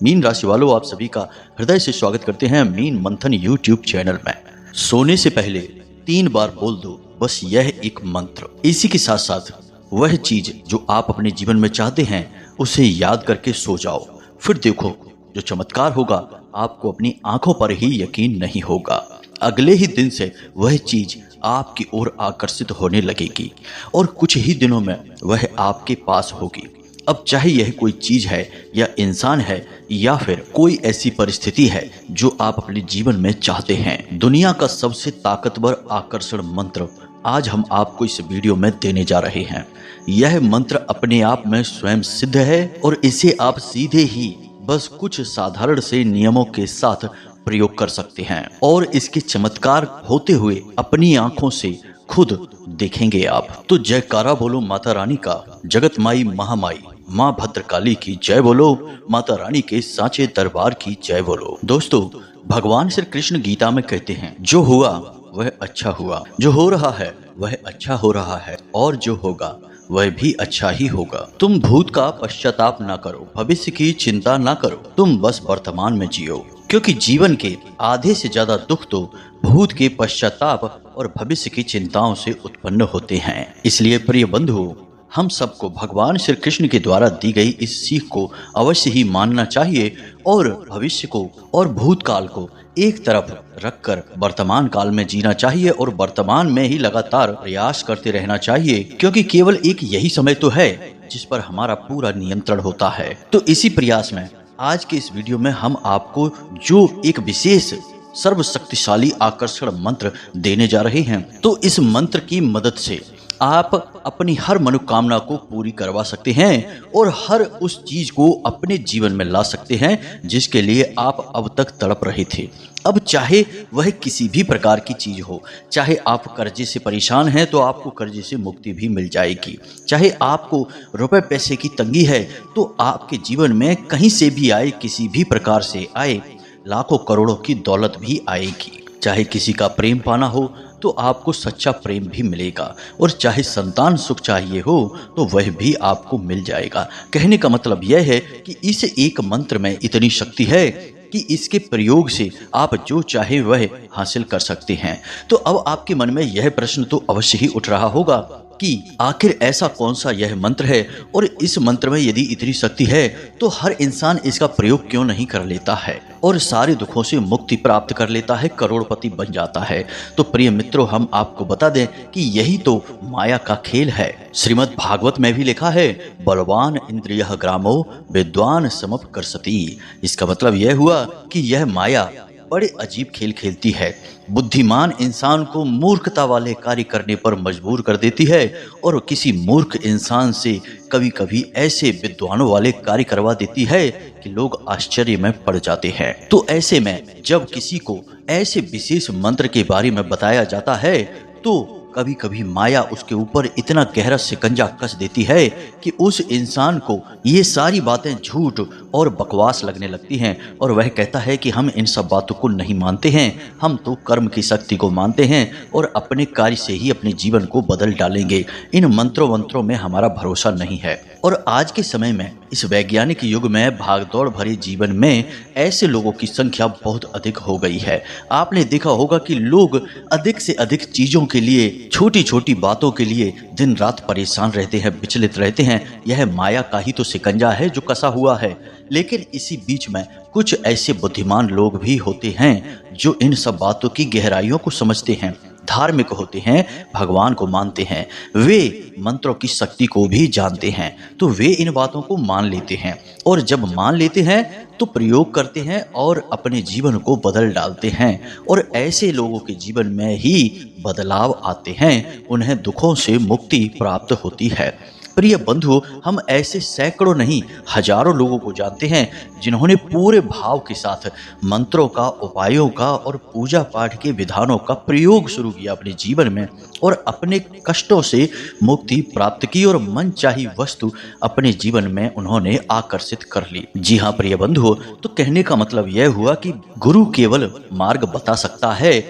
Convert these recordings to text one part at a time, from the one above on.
Mean राशि वालों, आप सभी का हृदय से स्वागत करते हैं मीन मंथन यूट्यूब चैनल में। सोने से पहले 3 बार बोल दो बस यह एक मंत्र। इसी के साथ साथ वह चीज जो आप अपने जीवन में चाहते हैं उसे याद करके सो जाओ। फिर देखो जो चमत्कार होगा, आपको अपनी आंखों पर ही यकीन नहीं होगा। अगले ही दिन से वह चीज आपकी ओर आकर्षित होने लगेगी और कुछ ही दिनों में वह आपके पास होगी। अब चाहे यह कोई चीज है या इंसान है या फिर कोई ऐसी परिस्थिति है जो आप अपने जीवन में चाहते हैं। दुनिया का सबसे ताकतवर आकर्षण मंत्र आज हम आपको इस वीडियो में देने जा रहे हैं। यह मंत्र अपने आप में स्वयं सिद्ध है और इसे आप सीधे ही बस कुछ साधारण से नियमों के साथ प्रयोग कर सकते हैं और इसके चमत्कार होते हुए अपनी आंखों से खुद देखेंगे आप। तो जयकारा बोलो माता रानी का, जगत माई महामाई माँ भद्रकाली की जय बोलो, माता रानी के सांचे दरबार की जय बोलो। दोस्तों, भगवान श्री कृष्ण गीता में कहते हैं, जो हुआ वह अच्छा हुआ, जो हो रहा है वह अच्छा हो रहा है और जो होगा वह भी अच्छा ही होगा। तुम भूत का पश्चाताप ना करो, भविष्य की चिंता ना करो, तुम बस वर्तमान में जियो, क्योंकि जीवन के आधे से ज्यादा दुख तो भूत के पश्चाताप और भविष्य की चिंताओं से उत्पन्न होते हैं। इसलिए प्रिय बंधुओं, हम सबको भगवान श्री कृष्ण के द्वारा दी गई इस सीख को अवश्य ही मानना चाहिए और भविष्य को और भूतकाल को एक तरफ रखकर वर्तमान काल में जीना चाहिए और वर्तमान में ही लगातार प्रयास करते रहना चाहिए, क्योंकि केवल एक यही समय तो है जिस पर हमारा पूरा नियंत्रण होता है। तो इसी प्रयास में आज के इस वीडियो में हम आपको जो एक विशेष सर्वशक्तिशाली आकर्षण मंत्र देने जा रहे हैं, तो इस मंत्र की मदद से आप अपनी हर मनोकामना को पूरी करवा सकते हैं और हर उस चीज को अपने जीवन में ला सकते हैं जिसके लिए आप अब तक तड़प रहे थे। अब चाहे वह किसी भी प्रकार की चीज हो, चाहे आप कर्जे से परेशान हैं तो आपको कर्जे से मुक्ति भी मिल जाएगी, चाहे आपको रुपए पैसे की तंगी है तो आपके जीवन में कहीं से भी आए, किसी भी प्रकार से आए, लाखों करोड़ों की दौलत भी आएगी, चाहे किसी का प्रेम पाना हो तो आपको सच्चा प्रेम भी मिलेगा और चाहे संतान सुख चाहिए हो तो वह भी आपको मिल जाएगा। कहने का मतलब यह है कि इस एक मंत्र में इतनी शक्ति है कि इसके प्रयोग से आप जो चाहे वह हासिल कर सकते हैं। तो अब आपके मन में यह प्रश्न तो अवश्य ही उठ रहा होगा कि आखिर ऐसा कौन सा यह मंत्र है और इस मंत्र में यदि इतनी शक्ति है तो हर इंसान इसका प्रयोग क्यों नहीं कर लेता है और सारे दुखों से मुक्ति प्राप्त कर लेता है, करोड़पति बन जाता है। तो प्रिय मित्रों, हम आपको बता दें कि यही तो माया का खेल है। श्रीमद् भागवत में भी लिखा है, बलवान इंद्रियः ग्रामो विद्वान समप करसति। इसका मतलब यह हुआ कि यह माया बड़े अजीब खेल खेलती है, बुद्धिमान इंसान को मूर्खता वाले कार्य करने पर मजबूर कर देती है और किसी मूर्ख इंसान से कभी कभी ऐसे विद्वानों वाले कार्य करवा देती है कि लोग आश्चर्य में पड़ जाते हैं। तो ऐसे में जब किसी को ऐसे विशेष मंत्र के बारे में बताया जाता है तो कभी कभी माया उसके ऊपर इतना गहरा शिकंजा कस देती है कि उस इंसान को ये सारी बातें झूठ और बकवास लगने लगती हैं और वह कहता है कि हम इन सब बातों को नहीं मानते हैं, हम तो कर्म की शक्ति को मानते हैं और अपने कार्य से ही अपने जीवन को बदल डालेंगे, इन मंत्रों में हमारा भरोसा नहीं है। और आज के समय में इस वैज्ञानिक युग में भागदौड़ भरे जीवन में ऐसे लोगों की संख्या बहुत अधिक हो गई है। आपने देखा होगा कि लोग अधिक से अधिक चीजों के लिए, छोटी छोटी बातों के लिए दिन रात परेशान रहते हैं, विचलित रहते हैं। यह माया का ही तो शिकंजा है जो कसा हुआ है। लेकिन इसी बीच में कुछ ऐसे बुद्धिमान लोग भी होते हैं जो इन सब बातों की गहराइयों को समझते हैं, धार्मिक होते हैं, भगवान को मानते हैं, वे मंत्रों की शक्ति को भी जानते हैं, तो वे इन बातों को मान लेते हैं और जब मान लेते हैं तो प्रयोग करते हैं और अपने जीवन को बदल डालते हैं और ऐसे लोगों के जीवन में ही बदलाव आते हैं, उन्हें दुखों से मुक्ति प्राप्त होती है। प्रिय बंधु, हम ऐसे सैकड़ों नहीं हजारों लोगों को जानते हैं जिन्होंने पूरे भाव के साथ मंत्रों का, उपायों का और पूजा पाठ के विधानों का प्रयोग शुरू किया अपने जीवन में और अपने कष्टों से मुक्ति प्राप्त की और मनचाही वस्तु अपने जीवन में उन्होंने आकर्षित कर ली। जी हाँ प्रिय बंधु, तो कहने का मतलब यह हुआ कि गुरु केवल मार्ग बता सकता है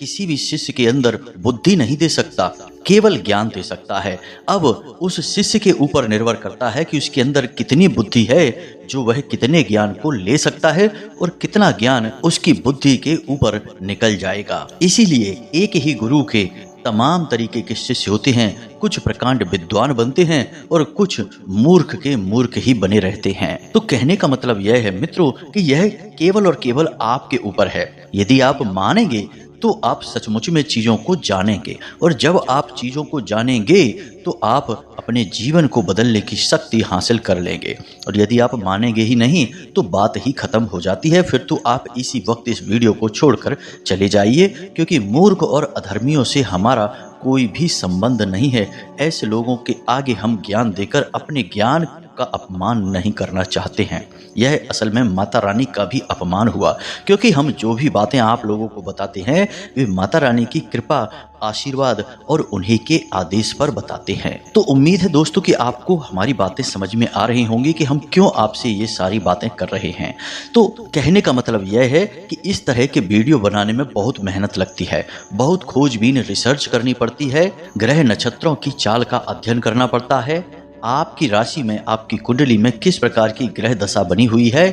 किसी भी शिष्य के अंदर बुद्धि नहीं दे सकता, केवल ज्ञान दे सकता है। अब उस शिष्य के ऊपर निर्भर करता है कि उसके अंदर कितनी बुद्धि है, जो वह कितने ज्ञान को ले सकता है और कितना ज्ञान उसकी बुद्धि के ऊपर निकल जाएगा। इसीलिए एक ही गुरु के तमाम तरीके के शिष्य होते हैं। कुछ प्रकांड विद्वान बनते हैं और कुछ मूर्ख के मूर्ख ही बने रहते हैं। तो कहने का मतलब यह है मित्रों कि यह केवल और केवल आपके ऊपर है। यदि आप मानेंगे तो आप सचमुच में चीजों को जानेंगे, और जब आप चीजों को जानेंगे तो आप अपने जीवन को बदलने की शक्ति हासिल कर लेंगे। और यदि आप मानेंगे ही नहीं तो बात ही खत्म हो जाती है। फिर तो आप इसी वक्त इस वीडियो को छोड़कर चले जाइए, क्योंकि मूर्ख और अधर्मियों से हमारा कोई भी संबंध नहीं है। ऐसे लोगों के आगे हम ज्ञान देकर अपने ज्ञान का अपमान नहीं करना चाहते हैं। यह असल में माता रानी का भी अपमान हुआ, क्योंकि हम जो भी बातें आप लोगों को बताते हैं वे माता रानी की कृपा, आशीर्वाद और उन्हीं के आदेश पर बताते हैं। तो उम्मीद है दोस्तों कि आपको हमारी बातें समझ में आ रही होंगी कि हम क्यों आपसे ये सारी बातें कर रहे हैं। तो कहने का मतलब यह है कि इस तरह के वीडियो बनाने में बहुत मेहनत लगती है, बहुत खोजबीन रिसर्च करनी पड़ती है, ग्रह नक्षत्रों की चाल का अध्ययन करना पड़ता है, आपकी राशि में, आपकी कुंडली में किस प्रकार की ग्रह दशा बनी हुई है,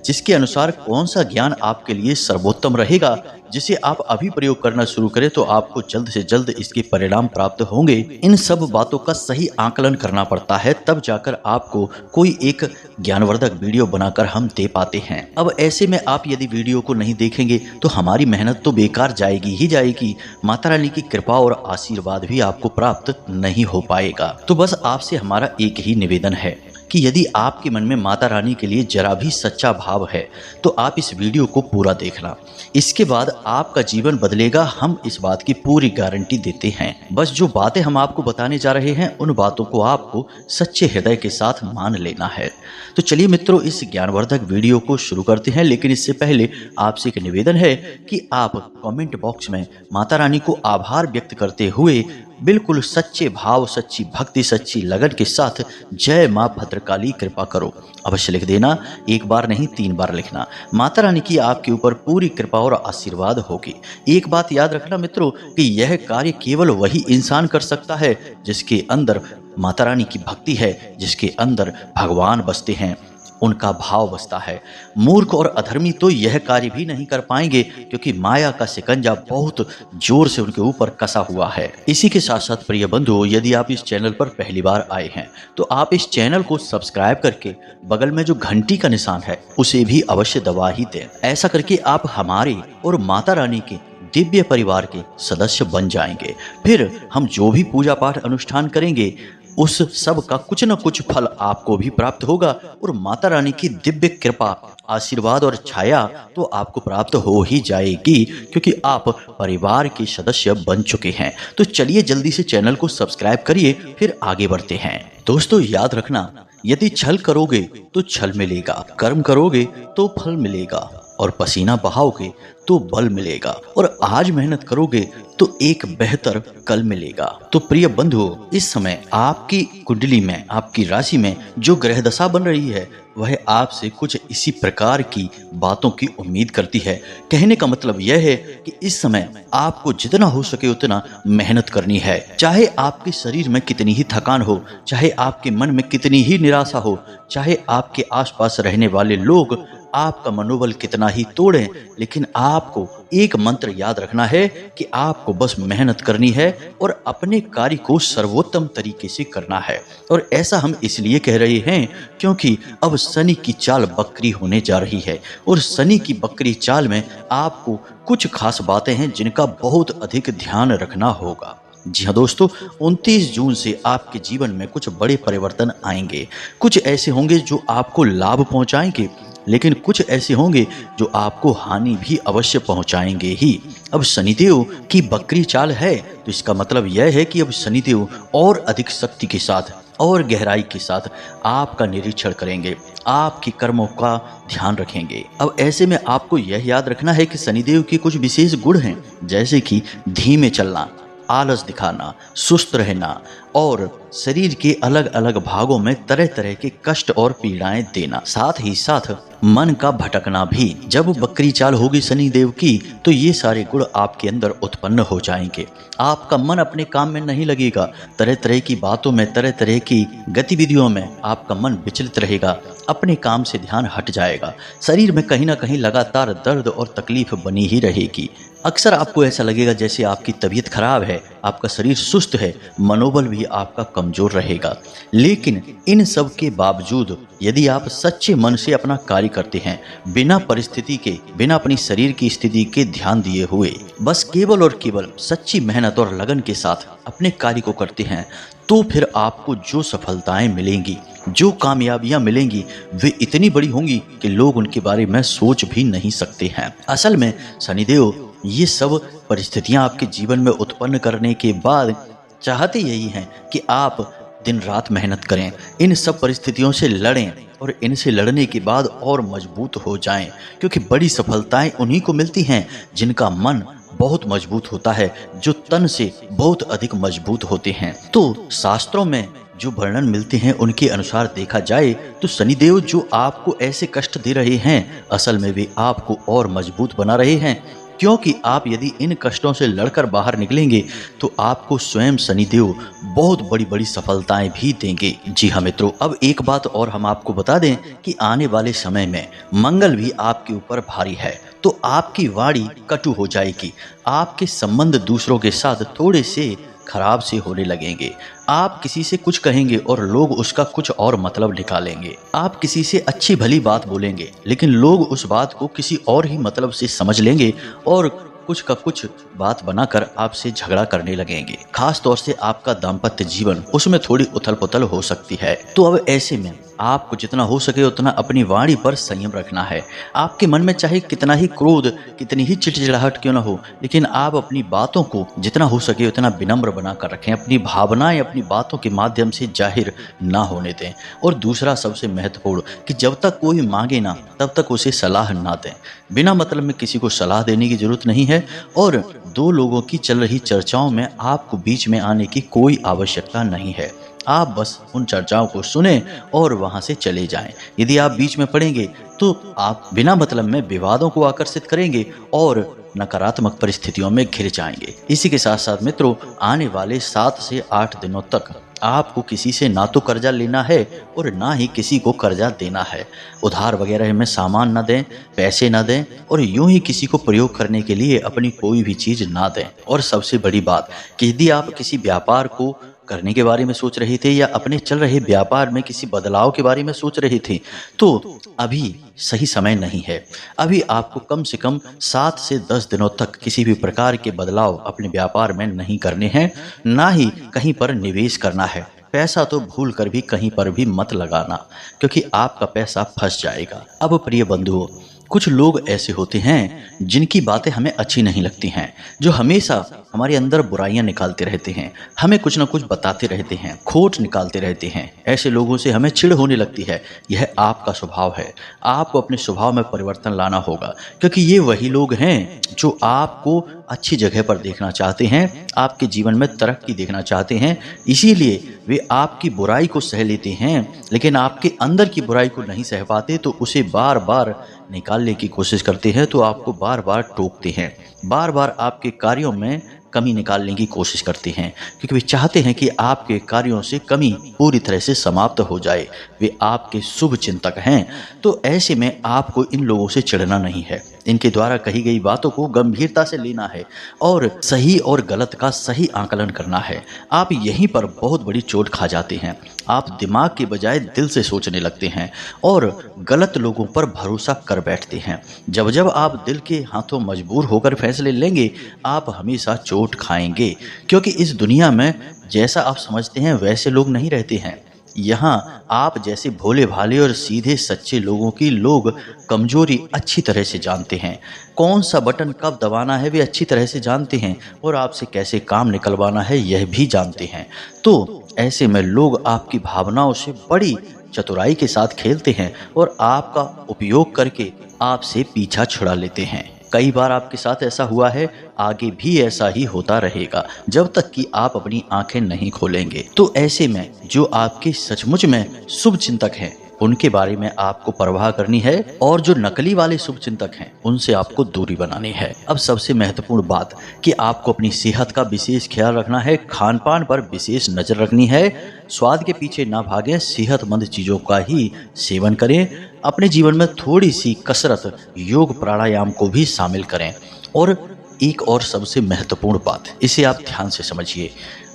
जिसके अनुसार कौन सा ज्ञान आपके लिए सर्वोत्तम रहेगा, जिसे आप अभी प्रयोग करना शुरू करें तो आपको जल्द से जल्द इसके परिणाम प्राप्त होंगे। इन सब बातों का सही आकलन करना पड़ता है, तब जाकर आपको कोई एक ज्ञानवर्धक वीडियो बनाकर हम दे पाते हैं। अब ऐसे में आप यदि वीडियो को नहीं देखेंगे तो हमारी मेहनत तो बेकार जाएगी ही जाएगी। माता रानी की कृपा और आशीर्वाद भी आपको प्राप्त नहीं हो पाएगा। तो बस आपसे हमारा एक ही निवेदन है कि यदि आपके मन में माता रानी के लिए जरा भी सच्चा भाव है तो आप इस वीडियो को पूरा देखना। इसके बाद आपका जीवन बदलेगा, हम इस बात की पूरी गारंटी देते हैं। बस जो बातें हम आपको बताने जा रहे हैं उन बातों को आपको सच्चे हृदय के साथ मान लेना है। तो चलिए मित्रों, इस ज्ञानवर्धक वीडियो को शुरू करते हैं। लेकिन इससे पहले आपसे एक निवेदन है कि आप कमेंट बॉक्स में माता रानी को आभार व्यक्त करते हुए बिल्कुल सच्चे भाव, सच्ची भक्ति, सच्ची लगन के साथ जय माँ भद्रकाली कृपा करो अवश्य लिख देना। एक बार नहीं 3 बार लिखना। माता रानी की आपके ऊपर पूरी कृपा और आशीर्वाद होगी। एक बात याद रखना मित्रों कि यह कार्य केवल वही इंसान कर सकता है जिसके अंदर माता रानी की भक्ति है, जिसके अंदर भगवान बसते हैं, उनका भाव बसता है। मूर्ख और अधर्मी तो यह कार्य भी नहीं कर पाएंगे, क्योंकि माया का शिकंजा बहुत जोर से उनके ऊपर कसा हुआ है। इसी के साथ साथ प्रिय बंधुओं, यदि आप इस चैनल पर पहली बार आए हैं तो आप इस चैनल को सब्सक्राइब करके बगल में जो घंटी का निशान है उसे भी अवश्य दबा ही दें। ऐसा करके आप हमारे और माता रानी के दिव्य परिवार के सदस्य बन जाएंगे। फिर हम जो भी पूजा पाठ अनुष्ठान करेंगे उस सब का कुछ न कुछ फल आपको भी प्राप्त होगा, और माता रानी की दिव्य कृपा, आशीर्वाद और छाया तो आपको प्राप्त हो ही जाएगी, क्योंकि आप परिवार के सदस्य बन चुके हैं। तो चलिए जल्दी से चैनल को सब्सक्राइब करिए, फिर आगे बढ़ते हैं। दोस्तों याद रखना, यदि छल करोगे तो छल मिलेगा, कर्म करोगे तो फल मिलेगा, और पसीना बहाओगे तो बल मिलेगा, और आज मेहनत करोगे तो एक बेहतर कल मिलेगा। तो प्रिय बंधुओं, इस समय आपकी कुंडली में, आपकी राशि में जो ग्रह दशा बन रही है वह आपसे कुछ इसी प्रकार की बातों की उम्मीद करती है। कहने का मतलब यह है कि इस समय आपको जितना हो सके उतना मेहनत करनी है। चाहे आपके शरीर में कितनी ही थकान हो, चाहे आपके मन में कितनी ही निराशा हो, चाहे आपके आसपास रहने वाले लोग आपका मनोबल कितना ही तोड़ें, लेकिन आपको एक मंत्र याद रखना है कि आपको बस मेहनत करनी है और अपने कार्य को सर्वोत्तम तरीके से करना है। और ऐसा हम इसलिए कह रहे हैं क्योंकि अब शनि की चाल बकरी होने जा रही है, और शनि की बकरी चाल में आपको कुछ खास बातें हैं जिनका बहुत अधिक ध्यान रखना होगा। जी हाँ दोस्तों, 29 जून से आपके जीवन में कुछ बड़े परिवर्तन आएंगे। कुछ ऐसे होंगे जो आपको लाभ पहुंचाएंगे, लेकिन कुछ ऐसे होंगे जो आपको हानि भी अवश्य पहुंचाएंगे ही। अब शनिदेव की बकरी चाल है तो इसका मतलब यह है कि अब शनिदेव और अधिक शक्ति के साथ और गहराई के साथ आपका निरीक्षण करेंगे, आपके कर्मों का ध्यान रखेंगे। अब ऐसे में आपको यह याद रखना है कि शनिदेव के कुछ विशेष गुण हैं, जैसे कि धीमे चलना, आलस दिखाना, सुस्त रहना और शरीर के अलग अलग भागों में तरह तरह के कष्ट और पीड़ाएं देना, साथ ही साथ मन का भटकना भी। जब बकरी चाल होगी शनिदेव की तो ये सारे गुण आपके अंदर उत्पन्न हो जाएंगे। आपका मन अपने काम में नहीं लगेगा, तरह तरह की बातों में, तरह तरह की गतिविधियों में आपका मन विचलित रहेगा, अपने काम से ध्यान हट जाएगा, शरीर में कहीं ना कहीं लगातार दर्द और तकलीफ बनी ही रहेगी। अक्सर आपको ऐसा लगेगा जैसे आपकी तबीयत खराब है, आपका शरीर सुस्त है, मनोबल भी आपका कमजोर रहेगा। लेकिन इन सब के बावजूद यदि आप सच्चे मन से अपना कार्य करते हैं, बिना परिस्थिति के, बिना अपनी शरीर की स्थिति के ध्यान दिए हुए, बस केवल और केवल सच्ची मेहनत और लगन के साथ अपने कार्य को करते हैं, तो फिर आपको जो सफलताएं मिलेंगी, जो कामयाबियां मिलेंगी, वे इतनी बड़ी होंगी कि लोग उनके बारे में सोच भी नहीं सकते हैं। असल में शनिदेव ये सब परिस्थितियां आपके जीवन में उत्पन्न करने के बाद चाहते यही हैं कि आप दिन रात मेहनत करें, इन सब परिस्थितियों से लड़ें और इनसे लड़ने के बाद और मजबूत हो जाएं, क्योंकि बड़ी सफलताएं उन्हीं को मिलती हैं जिनका मन बहुत मजबूत होता है, जो तन से बहुत अधिक मजबूत होते हैं। तो शास्त्रों में जो वर्णन मिलते हैं उनके अनुसार देखा जाए तो शनिदेव जो आपको ऐसे कष्ट दे रहे हैं, असल में वे आपको और मजबूत बना रहे हैं, क्योंकि आप यदि इन कष्टों से लड़कर बाहर निकलेंगे तो आपको स्वयं शनिदेव बहुत बड़ी बड़ी सफलताएं भी देंगे। जी हाँ मित्रों, अब एक बात और हम आपको बता दें कि आने वाले समय में मंगल भी आपके ऊपर भारी है, तो आपकी वाणी कटु हो जाएगी, आपके संबंध दूसरों के साथ थोड़े से खराब से होने लगेंगे, आप किसी से कुछ कहेंगे और लोग उसका कुछ और मतलब निकालेंगे, आप किसी से अच्छी भली बात बोलेंगे लेकिन लोग उस बात को किसी और ही मतलब से समझ लेंगे और कुछ का कुछ बात बनाकर आपसे झगड़ा करने लगेंगे। खास तौर से आपका दाम्पत्य जीवन, उसमें थोड़ी उथल पुथल हो सकती है। तो अब ऐसे में आपको जितना हो सके उतना अपनी वाणी पर संयम रखना है। आपके मन में चाहे कितना ही क्रोध, कितनी ही चिड़चिड़ाहट क्यों ना हो, लेकिन आप अपनी बातों को जितना हो सके उतना विनम्र बना कर रखें, अपनी भावनाएं अपनी बातों के माध्यम से जाहिर ना होने दें। और दूसरा सबसे महत्वपूर्ण कि जब तक कोई मांगे ना तब तक उसे सलाह ना दें। बिना मतलब में किसी को सलाह देने की जरूरत नहीं है और दो लोगों की चल रही चर्चाओं में आपको बीच में आने की कोई आवश्यकता नहीं है। आप बस उन चर्चाओं को सुने और वहां से चले जाएं। यदि आप बीच में पड़ेंगे तो आप बिना मतलब में विवादों को आकर्षित करेंगे और नकारात्मक परिस्थितियों में घिर जाएंगे। इसी के साथ साथ मित्रों, आने वाले 7 से 8 दिनों तक आपको किसी से ना तो कर्जा लेना है और ना ही किसी को कर्जा देना है। उधार वगैरह में सामान ना दें, पैसे ना दें और यूं ही किसी को प्रयोग करने के लिए अपनी कोई भी चीज ना दें। और सबसे बड़ी बात कि यदि आप किसी व्यापार को करने के बारे में सोच रहे थे या अपने चल रहे व्यापार में किसी बदलाव के बारे में सोच रहे थे, तो अभी सही समय नहीं है। अभी आपको कम से कम 7 से 10 दिनों तक किसी भी प्रकार के बदलाव अपने व्यापार में नहीं करने हैं, ना ही कहीं पर निवेश करना है। पैसा तो भूल कर भी कहीं पर भी मत लगाना, क्योंकि आपका पैसा फंस जाएगा। अब प्रिय बंधुओं, कुछ लोग ऐसे होते हैं जिनकी बातें हमें अच्छी नहीं लगती हैं, जो हमेशा हमारे अंदर बुराइयां निकालते रहते हैं, हमें कुछ ना कुछ बताते रहते हैं, खोट निकालते रहते हैं। ऐसे लोगों से हमें चिढ़ होने लगती है। यह आपका स्वभाव है, आपको अपने स्वभाव में परिवर्तन लाना होगा, क्योंकि ये वही लोग हैं जो आपको अच्छी जगह पर देखना चाहते हैं, आपके जीवन में तरक्की देखना चाहते हैं। इसीलिए वे आपकी बुराई को सह लेते हैं, लेकिन आपके अंदर की बुराई को नहीं सह पाते तो उसे बार बार निकालने की कोशिश करते हैं, तो आपको बार बार टोकते हैं, बार बार आपके कार्यों में कमी निकालने की कोशिश करते हैं, क्योंकि वे चाहते हैं कि आपके कार्यों से कमी पूरी तरह से समाप्त हो जाए। वे आपके शुभ चिंतक हैं। तो ऐसे में आपको इन लोगों से चिढ़ना नहीं है, इनके द्वारा कही गई बातों को गंभीरता से लेना है और सही और गलत का सही आकलन करना है। आप यहीं पर बहुत बड़ी चोट खा जाते हैं। आप दिमाग के बजाय दिल से सोचने लगते हैं और गलत लोगों पर भरोसा कर बैठते हैं। जब जब आप दिल के हाथों मजबूर होकर फैसले लेंगे, आप हमेशा चोट खाएंगे, क्योंकि इस दुनिया में जैसा आप समझते हैं वैसे लोग नहीं रहते हैं। यहाँ आप जैसे भोले भाले और सीधे सच्चे लोगों की लोग कमजोरी अच्छी तरह से जानते हैं। कौन सा बटन कब दबाना है वे अच्छी तरह से जानते हैं और आपसे कैसे काम निकलवाना है यह भी जानते हैं। तो ऐसे में लोग आपकी भावनाओं से बड़ी चतुराई के साथ खेलते हैं और आपका उपयोग करके आपसे पीछा छुड़ा लेते हैं। कई बार आपके साथ ऐसा हुआ है, आगे भी ऐसा ही होता रहेगा जब तक कि आप अपनी आंखें नहीं खोलेंगे। तो ऐसे में जो आपके सचमुच में शुभ चिंतक हैं उनके बारे में आपको परवाह करनी है, और जो नकली वाले शुभ चिंतक हैं उनसे आपको दूरी बनानी है। अब सबसे महत्वपूर्ण बात कि आपको अपनी सेहत का विशेष ख्याल रखना है, खान पान पर विशेष नजर रखनी है, स्वाद के पीछे ना भागें, सेहतमंद चीजों का ही सेवन करें, अपने जीवन में थोड़ी सी कसरत, योग, प्राणायाम को भी शामिल करें। और एक और सबसे महत्वपूर्ण बात, इसे आप ध्यान से समझिए,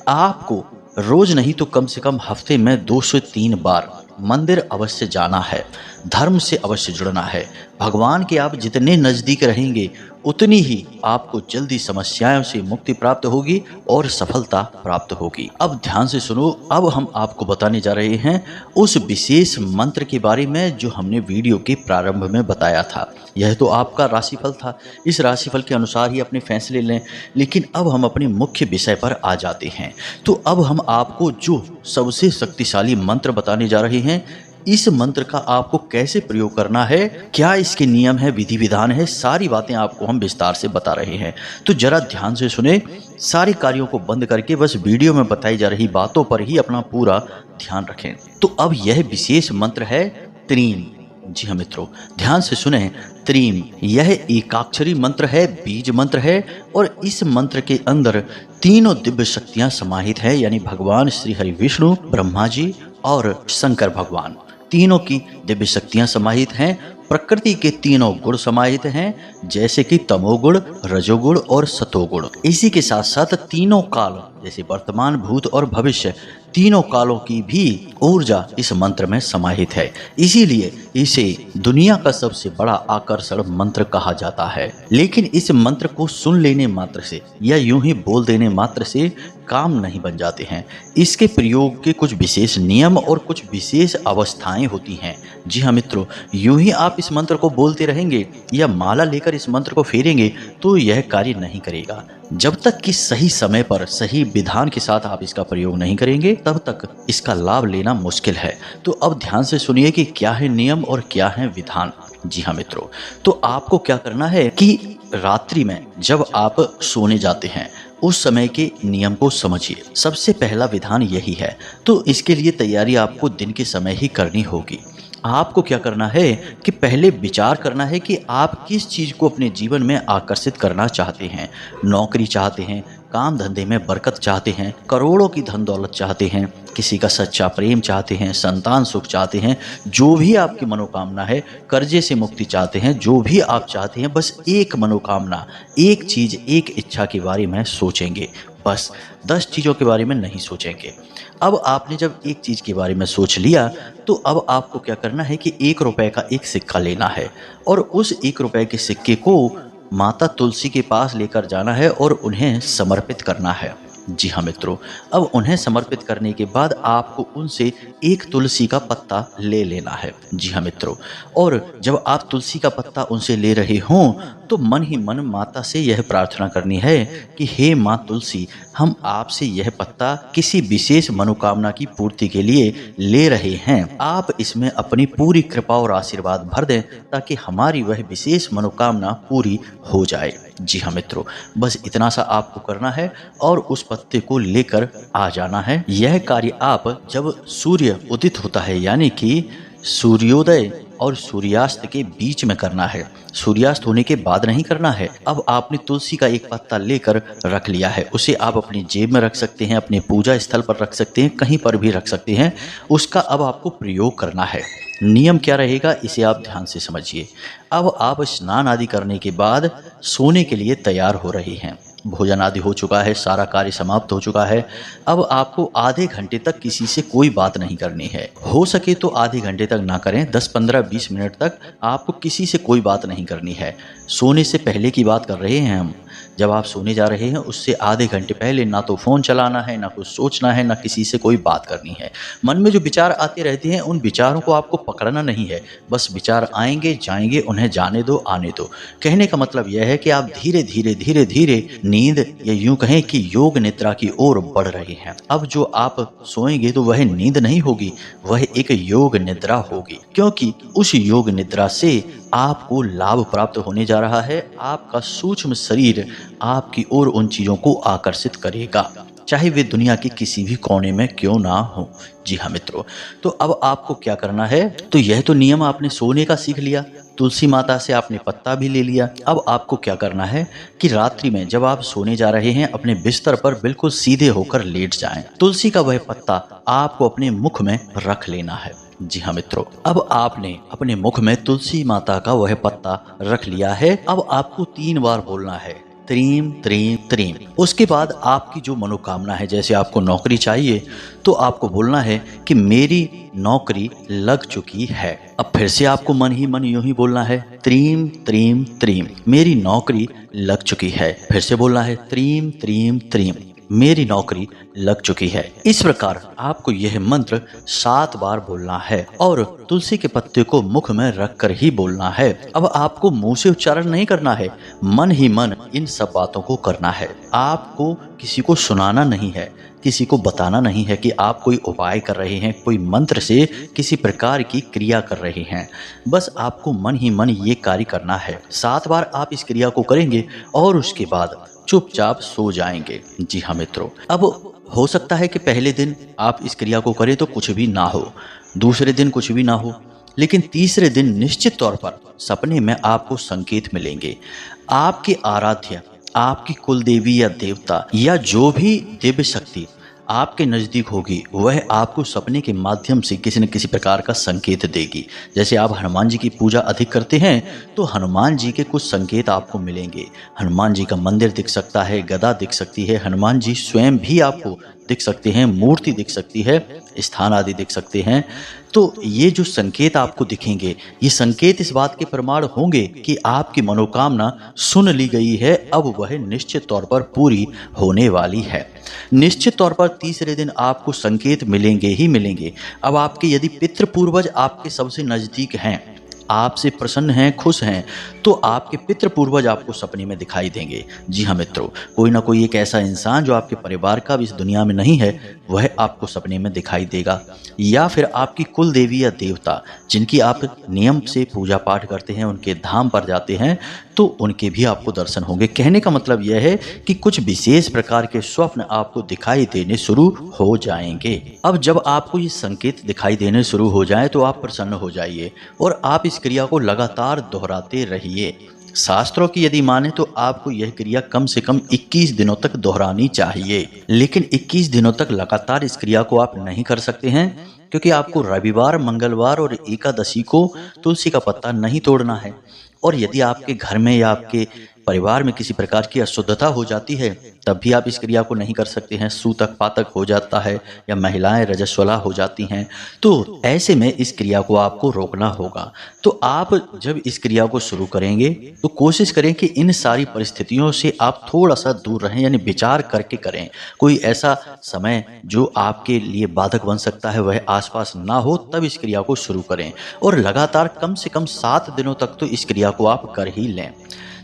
आपको रोज नहीं तो कम से कम हफ्ते में 2 से 3 बार मंदिर अवश्य जाना है, धर्म से अवश्य जुड़ना है। भगवान के आप जितने नजदीक रहेंगे उतनी ही आपको जल्दी समस्याओं से मुक्ति प्राप्त होगी और सफलता प्राप्त होगी। अब ध्यान से सुनो, अब हम आपको बताने जा रहे हैं उस विशेष मंत्र के बारे में जो हमने वीडियो के प्रारंभ में बताया था। यह तो आपका राशिफल था, इस राशिफल के अनुसार ही अपने फैसले लें। लेकिन अब हम अपने मुख्य विषय पर आ जाते हैं। तो अब हम आपको जो सबसे शक्तिशाली मंत्र बताने जा रहे हैं, इस मंत्र का आपको कैसे प्रयोग करना है, क्या इसके नियम है, विधि विधान है, सारी बातें आपको हम विस्तार से बता रहे हैं। तो जरा ध्यान से सुने, सारे कार्यों को बंद करके बस वीडियो में बताई जा रही बातों पर ही अपना पूरा ध्यान रखें। तो अब यह विशेष मंत्र है त्रीम। जी हाँ मित्रों, ध्यान से सुने, त्रीम यह एकाक्षरी मंत्र है, बीज मंत्र है, और इस मंत्र के अंदर तीनों दिव्य शक्तियां समाहित है, यानी भगवान श्री हरि विष्णु, ब्रह्मा जी और शंकर भगवान, तीनों की दिव्य शक्तियां समाहित हैं। प्रकृति के तीनों गुण समाहित हैं, जैसे कि तमोगुण, रजोगुण और सतोगुण। इसी के साथ साथ तीनों काल, जैसे वर्तमान, भूत और भविष्य, तीनों कालों की भी ऊर्जा इस मंत्र में समाहित है। इसीलिए इसे दुनिया का सबसे बड़ा आकर्षण मंत्र कहा जाता है। लेकिन इस मंत्र को सुन लेने मात्र से या यूं ही बोल देने मात्र से काम नहीं बन जाते हैं। इसके प्रयोग के कुछ विशेष नियम और कुछ विशेष अवस्थाएं होती हैं। जी हाँ मित्रों, यूं ही आप इस मंत्र को बोलते रहेंगे या माला लेकर इस मंत्र को फेरेंगे तो यह कार्य नहीं करेगा। जब तक कि सही समय पर सही विधान के साथ आप इसका प्रयोग नहीं करेंगे, तब तक इसका लाभ लेना मुश्किल है। तो अब ध्यान से सुनिए कि क्या है नियम और क्या है विधान। जी हाँ मित्रों, तो आपको क्या करना है कि रात्रि में जब आप सोने जाते हैं उस समय के नियम को समझिए। सबसे पहला विधान यही है, तो इसके लिए तैयारी आपको दिन के समय ही करनी होगी। आपको क्या करना है कि पहले विचार करना है कि आप किस चीज़ को अपने जीवन में आकर्षित करना चाहते हैं। नौकरी चाहते हैं, काम धंधे में बरकत चाहते हैं, करोड़ों की धन दौलत चाहते हैं, किसी का सच्चा प्रेम चाहते हैं, संतान सुख चाहते हैं, जो भी आपकी मनोकामना है, कर्जे से मुक्ति चाहते हैं, जो भी आप चाहते हैं, बस एक मनोकामना, एक चीज़, एक इच्छा के बारे में सोचेंगे। बस 10 चीज़ों के बारे में नहीं सोचेंगे। अब आपने जब एक चीज़ के बारे में सोच लिया तो अब आपको क्या करना है कि 1 रुपए का एक सिक्का लेना है और उस 1 रुपए के सिक्के को माता तुलसी के पास लेकर जाना है और उन्हें समर्पित करना है। जी हाँ मित्रों, अब उन्हें समर्पित करने के बाद आपको उनसे एक तुलसी का पत्ता ले लेना है। जी हाँ मित्रों, और जब आप तुलसी का पत्ता उनसे ले रहे हों तो मन ही मन माता से यह प्रार्थना करनी है कि हे माँ तुलसी, हम आपसे यह पत्ता किसी विशेष मनोकामना की पूर्ति के लिए ले रहे हैं। आप इसमें अपनी पूरी कृपा और आशीर्वाद भर दें ताकि हमारी वह विशेष मनोकामना पूरी हो जाए। जी हाँ मित्रों, बस इतना सा आपको करना है और उस पत्ते को लेकर आ जाना है। यह कार्य आप जब सूर्य उदित होता है, यानी कि सूर्योदय और सूर्यास्त के बीच में करना है, सूर्यास्त होने के बाद नहीं करना है। अब आपने तुलसी का एक पत्ता लेकर रख लिया है, उसे आप अपनी जेब में रख सकते हैं, अपने पूजा स्थल पर रख सकते हैं, कहीं पर भी रख सकते हैं। उसका अब आपको प्रयोग करना है। नियम क्या रहेगा इसे आप ध्यान से समझिए। अब आप स्नान आदि करने के बाद सोने के लिए तैयार हो रहे हैं, भोजन आदि हो चुका है, सारा कार्य समाप्त हो चुका है। अब आपको आधे घंटे तक किसी से कोई बात नहीं करनी है। हो सके तो आधे घंटे तक ना करें, 10, 15, 20 मिनट तक आपको किसी से कोई बात नहीं करनी है। सोने से पहले की बात कर रहे हैं हम। जब आप सोने जा रहे हैं उससे आधे घंटे पहले ना तो फ़ोन चलाना है, ना कुछ सोचना है, ना किसी से कोई बात करनी है। मन में जो विचार आते रहते हैं उन विचारों को आपको पकड़ना नहीं है। बस विचार आएंगे जाएंगे, उन्हें जाने दो, आने दो। कहने का मतलब यह है कि आप धीरे धीरे धीरे धीरे नींद या यूं कहें कि योग निद्रा की ओर बढ़ रहे हैं। अब जो आप सोएंगे तो वह नींद नहीं होगी, वह एक योग निद्रा होगी, क्योंकि उस योग निद्रा से आपको लाभ प्राप्त होने जा रहा है। आपका सूक्ष्म शरीर आपकी ओर उन चीजों को आकर्षित करेगा, चाहे वे दुनिया के किसी भी कोने में क्यों ना हो। जी हाँ मित्रों, तो अब आपको क्या करना है, तो यह तो नियम आपने सोने का सीख लिया, तुलसी माता से आपने पत्ता भी ले लिया। अब आपको क्या करना है कि रात्रि में जब आप सोने जा रहे हैं अपने बिस्तर पर बिल्कुल सीधे होकर लेट जाएं। तुलसी का वह पत्ता आपको अपने मुख में रख लेना है। जी हाँ मित्रों, अब आपने अपने मुख में तुलसी माता का वह पत्ता रख लिया है। अब आपको 3 बार बोलना है त्रीम त्रीम त्रीम। उसके बाद आपकी जो मनोकामना है, जैसे आपको नौकरी चाहिए तो आपको बोलना है कि मेरी नौकरी लग चुकी है। अब फिर से आपको मन ही मन यूं ही बोलना है त्रीम त्रीम त्रीम, मेरी नौकरी लग चुकी है। फिर से बोलना है त्रीम त्रीम त्रीम, मेरी नौकरी लग चुकी है। इस प्रकार आपको यह मंत्र 7 बार बोलना है और तुलसी के पत्ते को मुख में रखकर ही बोलना है। अब आपको मुंह से उच्चारण नहीं करना है, मन ही मन इन सब बातों को करना है। आपको किसी को सुनाना नहीं है, किसी को बताना नहीं है कि आप कोई उपाय कर रहे हैं, कोई मंत्र से किसी प्रकार की क्रिया कर रहे हैं। बस आपको मन ही मन ये कार्य करना है। 7 बार आप इस क्रिया को करेंगे और उसके बाद चुपचाप सो जाएंगे। जी हाँ मित्रों, अब हो सकता है कि पहले दिन आप इस क्रिया को करें तो कुछ भी ना हो, दूसरे दिन कुछ भी ना हो, लेकिन तीसरे दिन निश्चित तौर पर सपने में आपको संकेत मिलेंगे। आपके आराध्य, आपकी कुल देवी या देवता या जो भी दिव्य शक्ति आपके नज़दीक होगी, वह आपको सपने के माध्यम से किसी न किसी प्रकार का संकेत देगी। जैसे आप हनुमान जी की पूजा अधिक करते हैं तो हनुमान जी के कुछ संकेत आपको मिलेंगे। हनुमान जी का मंदिर दिख सकता है, गदा दिख सकती है, हनुमान जी स्वयं भी आपको दिख सकते हैं, मूर्ति दिख सकती है, स्थान आदि दिख सकते हैं। तो ये जो संकेत आपको दिखेंगे, ये संकेत इस बात के प्रमाण होंगे कि आपकी मनोकामना सुन ली गई है, अब वह निश्चित तौर पर पूरी होने वाली है। निश्चित तौर पर तीसरे दिन आपको संकेत मिलेंगे ही मिलेंगे। अब आपके यदि पितृ पूर्वज आपके सबसे नजदीक हैं, आपसे प्रसन्न हैं, खुश हैं, तो आपके पितृ पूर्वज आपको सपने में दिखाई देंगे। जी हाँ मित्रों, कोई ना कोई एक ऐसा इंसान जो आपके परिवार का भी इस दुनिया में नहीं है, वह आपको सपने में दिखाई देगा। या फिर आपकी कुल देवी या देवता जिनकी आप नियम से पूजा पाठ करते हैं, उनके धाम पर जाते हैं, तो उनके भी आपको दर्शन होंगे। कहने का मतलब यह है कि कुछ विशेष प्रकार के स्वप्न आपको दिखाई देने शुरू हो जाएंगे। अब जब आपको ये संकेत दिखाई देने शुरू हो जाए तो आप प्रसन्न हो जाइए और आप इस क्रिया को लगातार दोहराते रहिए। शास्त्रों की यदि माने तो आपको यह क्रिया कम से कम 21 दिनों तक दोहरानी चाहिए। लेकिन 21 दिनों तक लगातार इस क्रिया को आप नहीं कर सकते हैं, क्योंकि आपको रविवार, मंगलवार और एकादशी को तुलसी का पत्ता नहीं तोड़ना है। और यदि आपके घर में या आपके परिवार में किसी प्रकार की अशुद्धता हो जाती है, तब भी आप इस क्रिया को नहीं कर सकते हैं। सूतक पातक हो जाता है या महिलाएं रजस्वला हो जाती हैं, तो ऐसे में इस क्रिया को आपको रोकना होगा। तो आप जब इस क्रिया को शुरू करेंगे तो कोशिश करें कि इन सारी परिस्थितियों से आप थोड़ा सा दूर रहें, यानी विचार करके करें। कोई ऐसा समय जो आपके लिए बाधक बन सकता है वह आसपास ना हो, तब इस क्रिया को शुरू करें। और लगातार कम से कम 7 दिनों तक तो इस क्रिया को आप कर ही लें,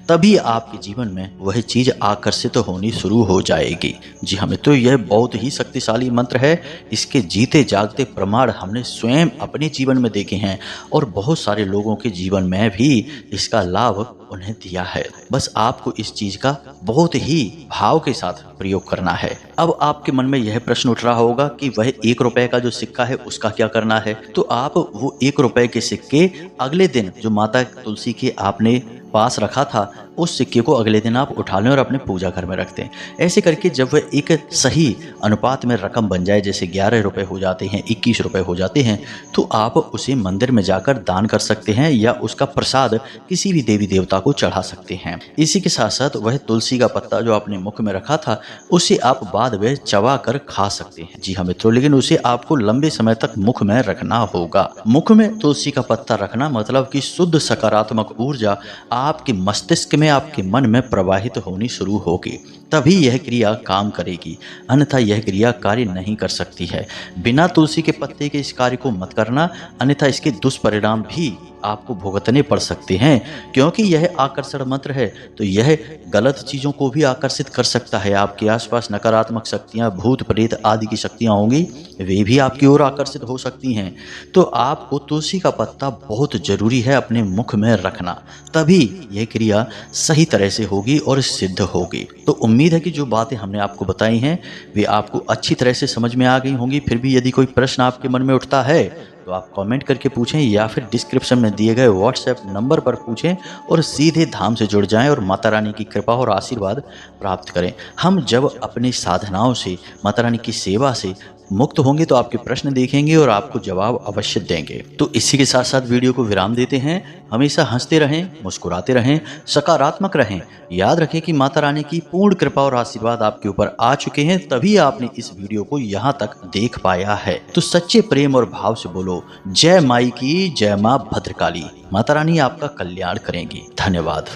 तभी आपके जीवन में वह चीज आकर्षित होनी शुरू हो जाएगी। जी हमें तो यह बहुत ही शक्तिशाली मंत्र है। इसके जीते जागते प्रमाण हमने स्वयं अपने जीवन में देखे हैं और बहुत सारे लोगों के जीवन में भी इसका लाभ उन्हें दिया है। बस आपको इस चीज का बहुत ही भाव के साथ प्रयोग करना है। अब आपके मन में यह प्रश्न उठ रहा होगा कि वह 1 रुपए का जो सिक्का है उसका क्या करना है। तो आप वो 1 रुपए के सिक्के अगले दिन जो माता तुलसी के आपने पास रखा था, उस सिक्के को अगले दिन आप उठा लें और अपने पूजा घर में रख दें। ऐसे करके जब वह एक सही अनुपात में रकम बन जाए, जैसे 11 रुपए हो जाते हैं, 21 रुपए हो जाते हैं, तो आप उसे मंदिर में जाकर दान कर सकते हैं या उसका प्रसाद किसी भी देवी देवता को चढ़ा सकते हैं। इसी के साथ साथ वह तुलसी का पत्ता जो आपने मुख में रखा था, उसे आप बाद में चबा कर खा सकते हैं। जी हाँ मित्रों, लेकिन उसे आपको लंबे समय तक मुख में रखना होगा। मुख में तुलसी का पत्ता रखना मतलब कि शुद्ध सकारात्मक ऊर्जा आपके मस्तिष्क में, आपके मन में प्रवाहित होनी शुरू होगी, तभी यह क्रिया काम करेगी। अन्यथा यह क्रिया कार्य नहीं कर सकती है। बिना तुलसी के पत्ते के इस कार्य को मत करना, अन्यथा इसके दुष्परिणाम भी आपको भुगतने पड़ सकते हैं, क्योंकि यह आकर्षण मंत्र है तो यह गलत चीज़ों को भी आकर्षित कर सकता है। आपके आसपास नकारात्मक शक्तियाँ, भूत प्रेत आदि की शक्तियाँ होंगी, वे भी आपकी ओर आकर्षित हो सकती हैं। तो आपको तुलसी का पत्ता बहुत ज़रूरी है अपने मुख में रखना, तभी यह क्रिया सही तरह से होगी और सिद्ध होगी। तो उम्मीद है कि जो बातें हमने आपको बताई हैं वे आपको अच्छी तरह से समझ में आ गई होंगी। फिर भी यदि कोई प्रश्न आपके मन में उठता है तो आप कमेंट करके पूछें या फिर डिस्क्रिप्शन में दिए गए व्हाट्सएप नंबर पर पूछें और सीधे धाम से जुड़ जाएं और माता रानी की कृपा और आशीर्वाद प्राप्त करें। हम जब अपनी साधनाओं से, माता रानी की सेवा से मुक्त होंगे तो आपके प्रश्न देखेंगे और आपको जवाब अवश्य देंगे। तो इसी के साथ साथ वीडियो को विराम देते हैं। हमेशा हंसते रहें, मुस्कुराते रहें, सकारात्मक रहें। याद रखें कि माता रानी की पूर्ण कृपा और आशीर्वाद आपके ऊपर आ चुके हैं, तभी आपने इस वीडियो को यहाँ तक देख पाया है। तो सच्चे प्रेम और भाव से बोलो जय माई की, जय माँ भद्रकाली। माता रानी आपका कल्याण करेंगी। धन्यवाद।